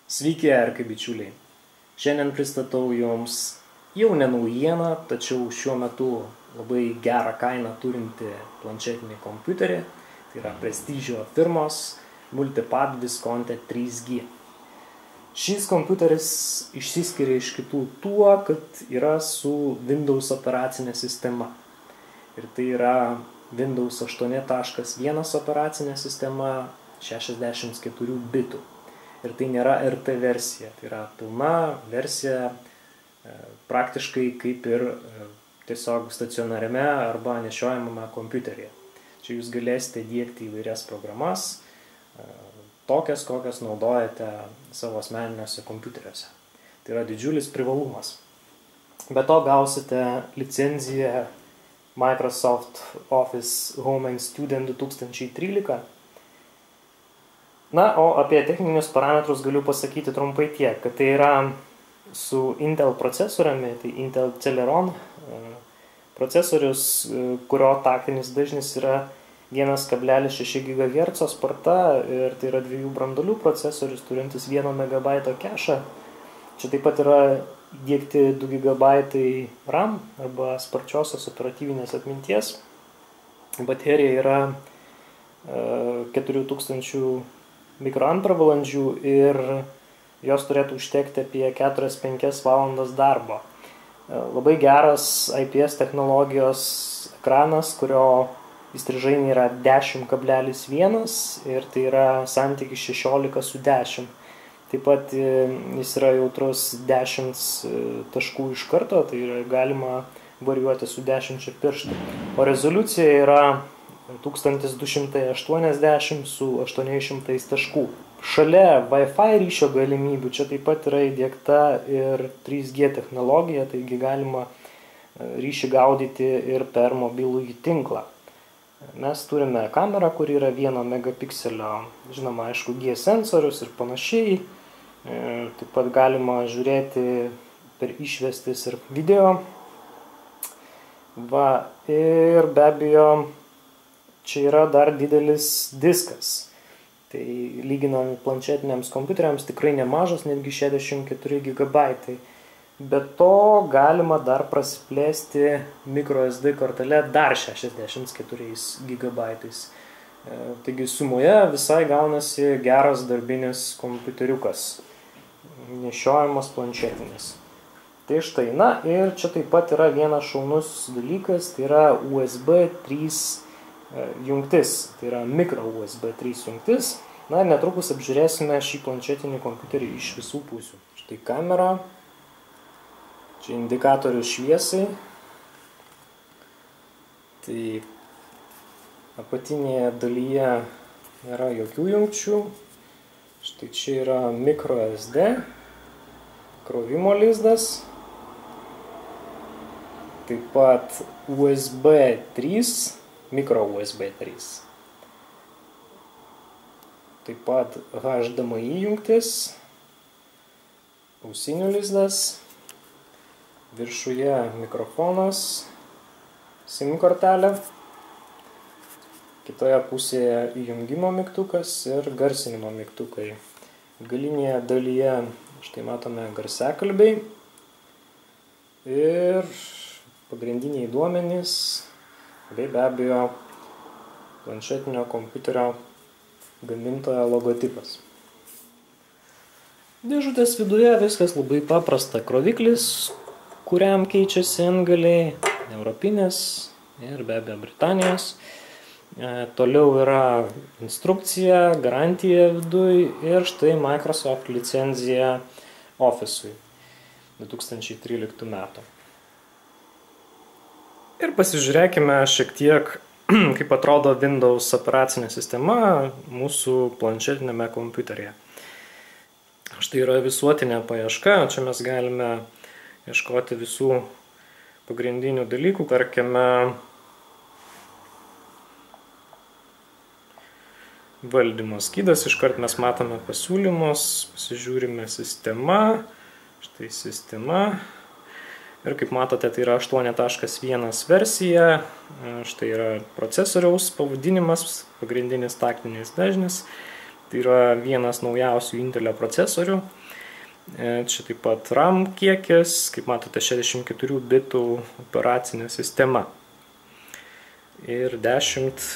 Sveiki, erkai bičiuliai. Šiandien pristatau jums jau ne naujieną, tačiau šiuo metu labai gerą kainą turinti planšetinį kompiuterį. Tai yra Prestigio firmos Multipad Visconti 3G. Šis kompiuteris išsiskiria iš kitų tuo, kad yra su Windows operacinė sistema. Ir tai yra Windows 8.1 operacinė sistema 64 bitų. Ir tai nėra RT versija, tai yra pilna versija praktiškai kaip ir tiesiog stacionariame arba nešiojamame kompiuteryje. Čia jūs galėsite diegti įvairias programas, tokias, kokias naudojate savo asmeniniuose kompiuteriuose. Tai yra didžiulis privalumas. Be to gausite licenciją Microsoft Office Home and Student 2013. Na, o apie techninius parametrus galiu pasakyti trumpai tiek, kad tai yra su Intel procesoriumi, tai Intel Celeron procesorius, kurio taktinis dažnis yra 1,6 GHz sparta ir tai yra 2 branduolių procesorius turintis 1 MB kešą. Čia taip pat yra įdiegti 2 GB RAM arba sparčiosios operatyvinės atminties. Baterija yra 4000 mikroampervalandžių ir jos turėtų užtekti apie 4-5 valandas darbo. Labai geras IPS technologijos ekranas, kurio įstrižainė yra 10,1 ir tai yra santykis 16:10. Taip pat jis yra jautrus 10 taškų iš karto, tai yra galima varijuoti su 10 pirštų. O rezoliucija yra 1280 su 800 taškų. Šalia Wi-Fi ryšio galimybių čia taip pat yra įdiegta ir 3G technologija, taigi galima ryšį gaudyti ir per mobilųjį tinklą. Mes turime kamerą, kuri yra 1 megapikselio, žinoma, aišku, G sensorius ir panašiai. Taip pat galima žiūrėti per išvestis ir video. Va, ir be abejo, čia yra dar didelis diskas. Tai lyginant planšetiniams kompiuteriams tikrai nemažas, netgi 64 GB. Be to galima dar prasiplėsti microSD kortelę dar 64 GB. Taigi sumoje visai gaunasi geras darbinis kompiuteriukas, nešiojamas planšetinis. Tai štai, na ir čia taip pat yra vienas šaunus dalykas, tai yra USB 3 jungtis, tai yra micro USB 3 jungtis. Na ir netrukus apžiūrėsime šį planšetinį kompiuterį iš visų pusių. Štai kamera, čia indikatorius šviesai. Tai apatinėje dalyje nėra jokių jungčių. Štai čia yra micro SD, krovimo lizdas. Taip pat USB 3, micro USB 3. Taip pat HDMI jungtis, ausinių lizdas, viršuje mikrofonas, SIM kortelė, kitoje pusėje įjungimo mygtukas ir garsinimo mygtukai. Galinėje dalyje štai matome garsiakalbiai ir pagrindiniai duomenys, bei be abejo planšetinio kompiuterio gamintojo logotipas. Dėžutės viduje viskas labai paprasta. Kroviklis, kuriam keičiasi antgaliai, europinės ir be abejo Britanijos. Toliau yra instrukcija, garantija viduj ir štai Microsoft licenzija Office'ui 2013 metų. Ir pasižiūrėkime šiek tiek, kaip atrodo Windows operacinė sistema mūsų planšetinėme kompiuteryje. Štai yra visuotinė paieška, čia mes galime ieškoti visų pagrindinių dalykų, tarkime valdymo skydas, iškart mes matome pasiūlymus, pasižiūrime sistema, štai sistema, Ir kaip matote, tai yra 8.1 versija, štai yra procesoriaus pavadinimas, pagrindinis taktinis dažnis, tai yra vienas naujausių Intelio procesorių. Čia taip pat RAM kiekis, kaip matote, 64 bitų operacinė sistema ir 10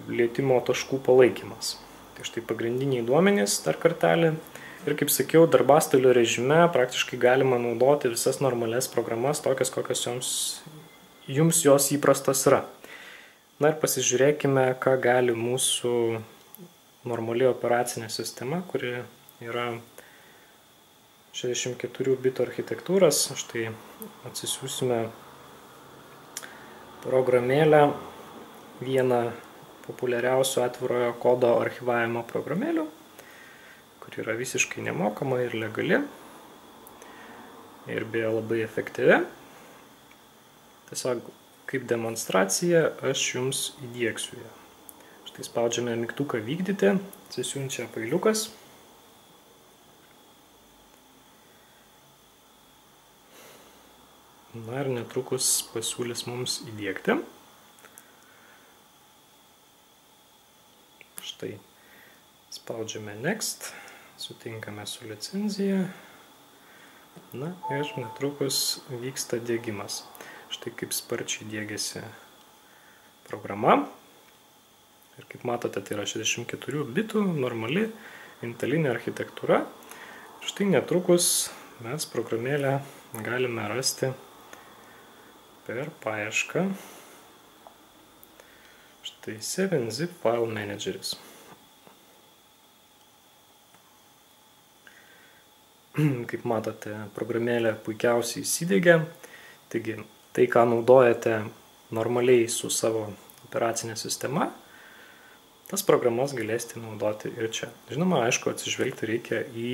lietimo taškų palaikymas. Tai štai pagrindiniai duomenys dar kartelį. Ir kaip sakiau, darbastalio režime praktiškai galima naudoti visas normalias programas, tokias, kokios jums jos įprastos yra. Na ir pasižiūrėkime, ką gali mūsų normali operacinė sistema, kuri yra 64 bitų architektūros. Štai atsisiųsime programėlę, vieną populiariausių atvirojo kodo archyvavimo programėlių, kuri yra visiškai nemokama ir legali ir beje labai efektyvi. Tiesiog kaip demonstraciją aš jums įdiegsiu ją. Štai spaudžiame mygtuką vykdyti, atsisiunčia failiukas. Na ir netrukus pasiūlys mums įdiegti. Štai spaudžiame Next. Sutinkame su licenzija. Na ir netrukus vyksta diegimas. Štai kaip sparčiai diegiasi programa. Ir kaip matote, tai yra 64 bitų normali intelinė architektūra. Ir štai netrukus mes programėlę galime rasti per paiešką. Štai 7-zip file manageris. Kaip matote, programėlė puikiausiai įsidiegia, taigi tai, ką naudojate normaliai su savo operacinė sistema, tas programas galėsite naudoti ir čia. Žinoma, aišku, atsižvelgti reikia į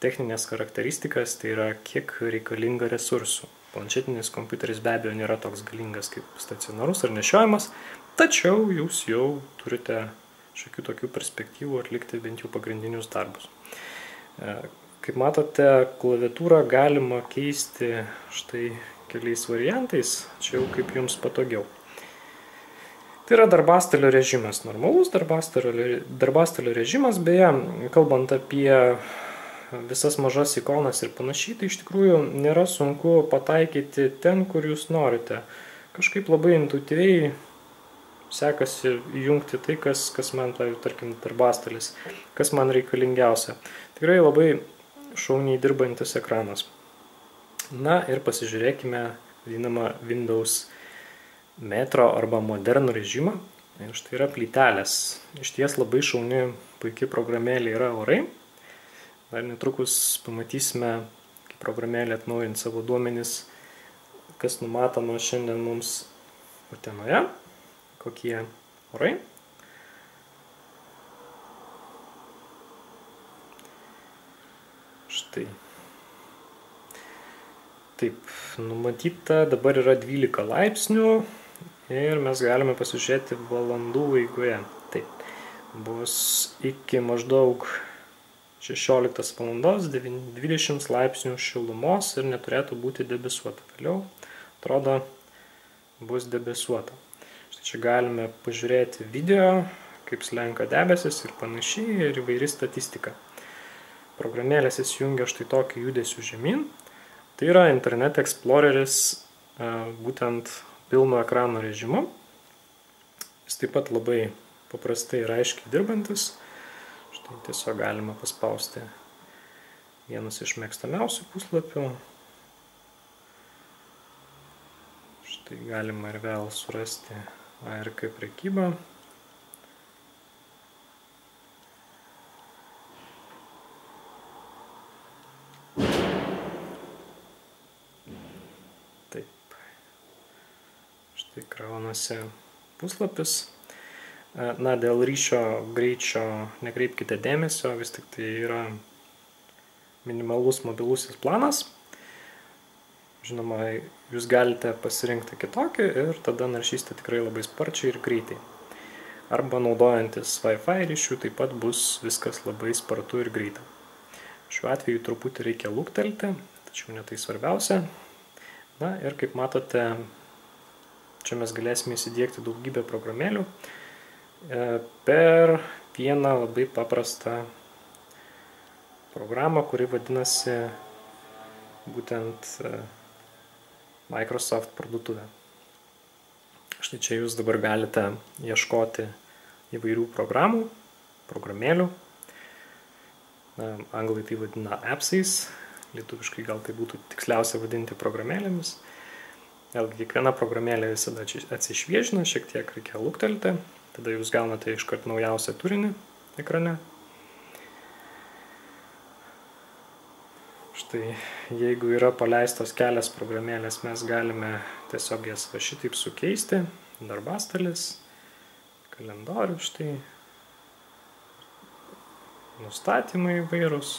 techninės charakteristikas, tai yra kiek reikalinga resursų. Planšetinis kompiuteris be abejo nėra toks galingas kaip stacionarus ar nešiojamas, tačiau jūs jau turite šiokių tokių perspektyvų atlikti bent jau pagrindinius darbus. Kaip matote, klaviatūrą galima keisti štai keliais variantais, čia jau kaip jums patogiau. Tai yra darbastalio režimas, normalus darbastalio režimas, beje, kalbant apie visas mažas ikonas ir panašiai, tai iš tikrųjų nėra sunku pataikyti ten, kur jūs norite. Kažkaip labai intuityviai sekasi įjungti tai, kas man, tarkim, darbastalis, kas man reikalingiausia. Tikrai labai šauniai dirbantis ekranas. Na ir pasižiūrėkime vadinamą Windows Metro arba modernų režimą. Ir štai yra plytelės. Išties labai šauni, puikiai programėlė yra Orai. Dar netrukus pamatysime, kaip programėlė atnaujint savo duomenis, kas numatoma šiandien mums Utenoje. Kokie orai. Štai. Taip, numatyta dabar yra 12 laipsnių ir mes galime pasižiūrėti valandų eigoje. Taip, bus iki maždaug 16 valandos 20 laipsnių šilumos ir neturėtų būti debesuota. Vėliau, atrodo, bus debesuota. Čia galime pažiūrėti video, kaip slenka debesis ir panašiai, ir įvairi statistika. Programėlės įsijungia štai tokį judesių žemyn. Tai yra Internet Exploreris būtent pilno ekrano režimu. Jis taip pat labai paprastai ir aiškiai dirbantis. Štai tiesiog galima paspausti vienas iš mėgstamiausių puslapių. Štai galima ir vėl surasti ARK prekybą. Taip. Štai kraunasi puslapis. Na, dėl ryšio greičio nekreipkite dėmesio, vis tik tai yra minimalus mobilusis planas. Žinoma, jūs galite pasirinkti kitokį ir tada naršysite tikrai labai sparčiai ir greitai. Arba naudojantis Wi-Fi ryšių taip pat bus viskas labai spartu ir greita. Šiuo atveju truputį reikia luktelti, tačiau ne tai svarbiausia. Na ir kaip matote, čia mes galėsime įsidiegti daugybę programėlių per vieną labai paprastą programą, kuri vadinasi būtent Microsoft parduotuvė. Štai čia jūs dabar galite ieškoti įvairių programų, programėlių. Anglai tai vadina appsais, lietuviškai gal tai būtų tiksliausia vadinti programėlėmis. Vėlgi, kiekviena programėlė visada atsišviežina, šiek tiek reikia luktelti, tada jūs gaunate iškart naujausią turinį ekrane. Štai, jeigu yra paleistos kelias programėlės, mes galime tiesiog jas va šitaip sukeisti. Darbastalis, kalendorius, štai, nustatymai įvairūs.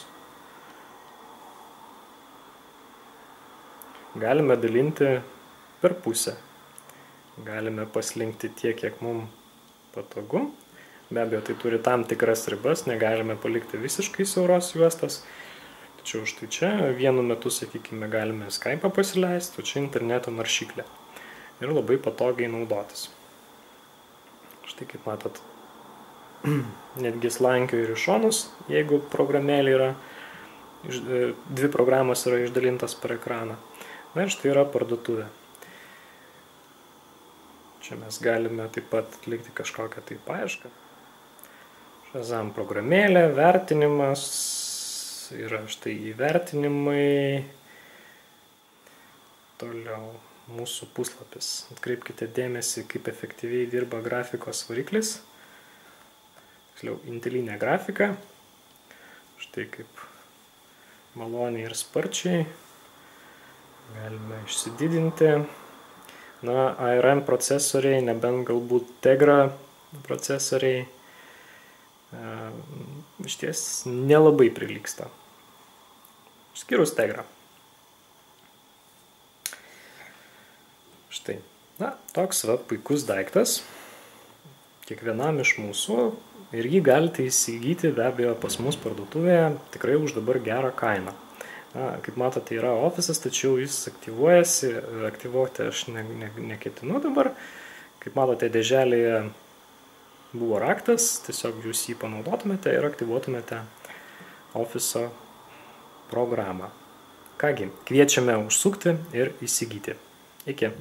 Galime dalinti per pusę. Galime paslinkti tiek, kiek mums patogu. Be abejo, tai turi tam tikras ribas, negalime palikti visiškai siauros juostos. Tačiau štai čia vienu metu, sakykime, galime Skype'ą pasileisti, o čia interneto naršyklė. Ir labai patogiai naudotis. Štai kaip matot, netgi slankioju ir iš šonus, jeigu programėlė yra, dvi programos yra išdalintas per ekraną. Na ir štai yra parduotuvė. Čia mes galime taip pat atlikti kažkokią tai paiešką. Shazam programėlė, vertinimas, yra štai įvertinimai. Toliau mūsų puslapis. Atkreipkite dėmesį, kaip efektyviai dirba grafikos variklis. Tiksliau, intelinė grafika. Štai kaip maloniai ir sparčiai. Galime išsididinti. Na, ARM procesoriai, nebent galbūt Tegra procesoriai, išties nelabai prilygsta. Išskyrus Tegra. Štai. Na, toks va puikus daiktas. Kiekvienam iš mūsų. Ir jį galite įsigyti be abejo pas mus parduotuvėje tikrai už dabar gerą kainą. Na, kaip matote, yra ofisas, tačiau jis aktyvuojasi. Aktyvuoti aš neketinu dabar. Kaip matote, dėželėje buvo raktas. Tiesiog jūs jį panaudotumėte ir aktyvuotumėte ofiso programą. Kągi, kviečiame užsukti ir įsigyti. Iki.